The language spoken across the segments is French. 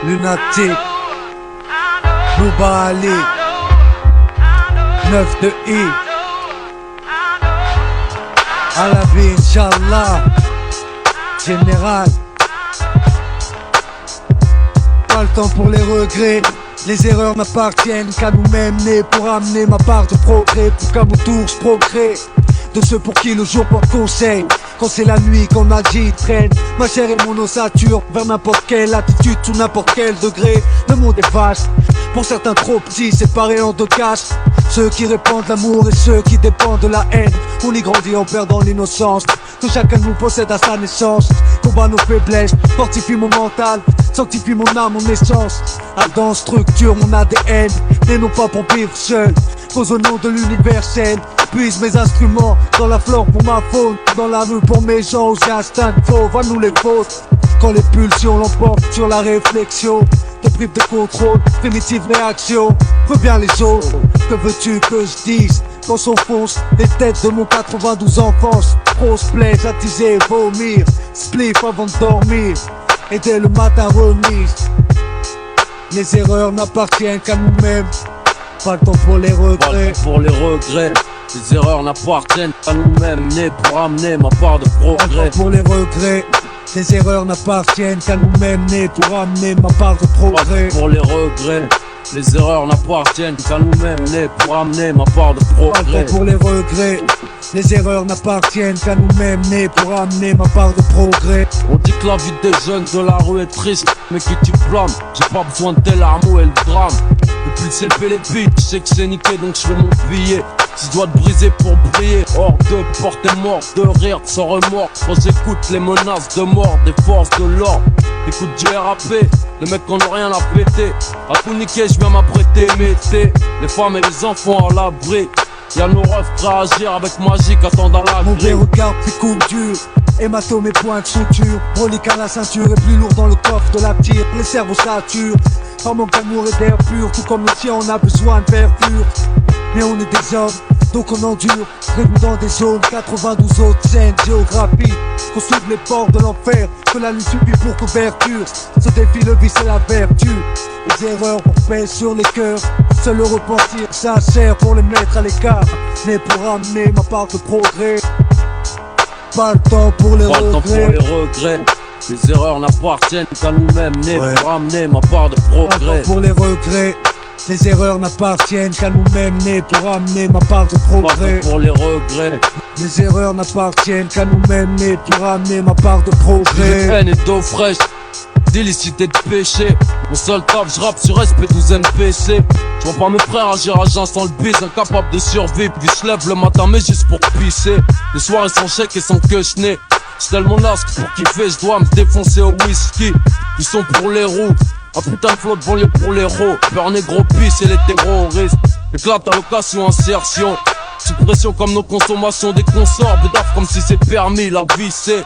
Lunatique, Bouba Ali, 9 de I, à la vie, Inch'Allah, général. Pas le temps pour les regrets, les erreurs n'appartiennent qu'à nous-mêmes, nés pour amener ma part de progrès, pour qu'à mon tour je progrès. De ceux pour qui le jour porte conseil, quand c'est la nuit qu'on agit, traîne ma chair et mon ossature vers n'importe quelle attitude, sous n'importe quel degré. Le monde est vaste, pour certains trop petits, séparés en deux caches. Ceux qui répandent l'amour et ceux qui dépendent de la haine. On y grandit en perdant l'innocence que chacun de nous possède à sa naissance. Combat nos faiblesses, fortifie mon mental, sanctifie mon âme, mon essence. Adam structure mon ADN, et non pas pour vivre seul. Cause au nom de l'universel, puise mes instruments dans la flore pour ma faune, dans la rue pour mes gens, aux instincts fauves, à nous les fautes. Quand les pulsions l'emportent sur la réflexion, te prive de contrôle, primitive réaction. Reviens les autres, que veux-tu que je dise quand s'enfonce les têtes de mon 92 enfance. Grosse plaie, attiser, vomir, spliff avant de dormir, et dès le matin remise. Les erreurs n'appartiennent qu'à nous-mêmes, pas le temps pour les regrets. Pour les regrets, les erreurs n'appartiennent qu'à nous-mêmes, nés pour amener ma part de progrès. Pour les regrets, les erreurs n'appartiennent qu'à nous-mêmes, nés pour amener ma part de progrès. Pour les regrets, les erreurs n'appartiennent qu'à nous-mêmes, nés pour amener ma part de progrès. Pour les regrets, les erreurs n'appartiennent qu'à nous-mêmes, nés pour amener ma part de progrès. On dit que la vie des jeunes de la rue est triste, mais qui tu blâmes? J'ai pas besoin de tes larmes et le drame. Depuis le CP les beats, je sais que c'est niqué donc je fais mon billet. Si je dois te briser pour briller, hors de porter mort, de rire sans remords. Quand j'écoute les menaces de mort des forces de l'ordre, écoute du RAP, les mecs qu'on a rien à péter. À tout niquer, je viens m'apprêter, mettez les femmes et les enfants à l'abri. Y'a nos refs prêts à agir avec magique, attendent à la Mon grille. vrai regard puis coupe dur, hématome et points de suture, relique à la ceinture et plus lourd dans le coffre de la tire. Les cerveaux saturent, par manque d'amour et d'air pur, tout comme le tien on a besoin de verdure. Mais on est des hommes, donc on endure, réunis dans des zones, 92 autres scènes géographiques. Qu'on s'ouvre les portes de l'enfer, que la lutte suffit pour couverture. Ce défi, le vice et la vertu. Les erreurs on pèse sur les cœurs, seul le repentir sincère pour les mettre à l'écart. Mais pour amener ma part de progrès, pas le temps pour les regrets. Les erreurs n'appartiennent qu'à nous-mêmes, nés pour amener ma part de progrès. Pour les regrets, les erreurs n'appartiennent qu'à nous-mêmes, nés pour amener ma part de progrès. Pour les regrets, les erreurs n'appartiennent qu'à nous-mêmes, nés pour amener ma part de progrès. haine et d'eau fraîche, d'illicité de péché. Mon seul taf, je rappe sur SP12 NPC. Je vois pas mes frères agir à jeun sans le bise, incapable de survivre. Puis je lève le matin mais juste pour pisser. Les soirées sans chèque et sans que je n'ai. C'est tellement nasque pour kiffer, je dois me défoncer au whisky. Ils sont pour les roues, un putain de flot de banlieue pour les héros. Peur négro pisse et les terroristes. Éclate à l'occasion, insertion. Suppression comme nos consommations des consorts. Bédaf comme si c'est permis, la vie c'est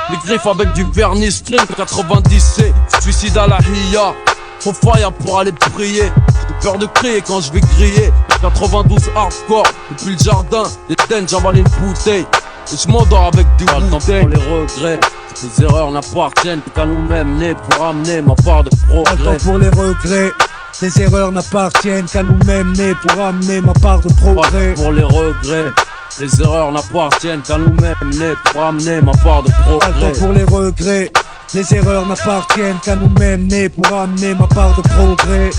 les griffes avec du vernis, string 90C. Suicide à la hiya, trop fire pour aller prier. J'ai peur de crier quand je vais griller. 92 hardcore, depuis le jardin, des tennes, j'avale une bouteille. Et je m'endors avec du bouteille. Pour les regrets, les erreurs n'appartiennent qu'à nous-mêmes, nés pour amener ma part de progrès. Pour les regrets, les erreurs n'appartiennent qu'à nous-mêmes, nés pour amener ma part de progrès. Pour les regrets, les erreurs n'appartiennent qu'à nous-mêmes, nés pour amener ma part de progrès. Pour les regrets, les erreurs n'appartiennent qu'à nous-mêmes, nés pour amener ma part de progrès.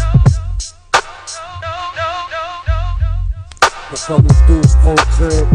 Pour faire de tous progrès.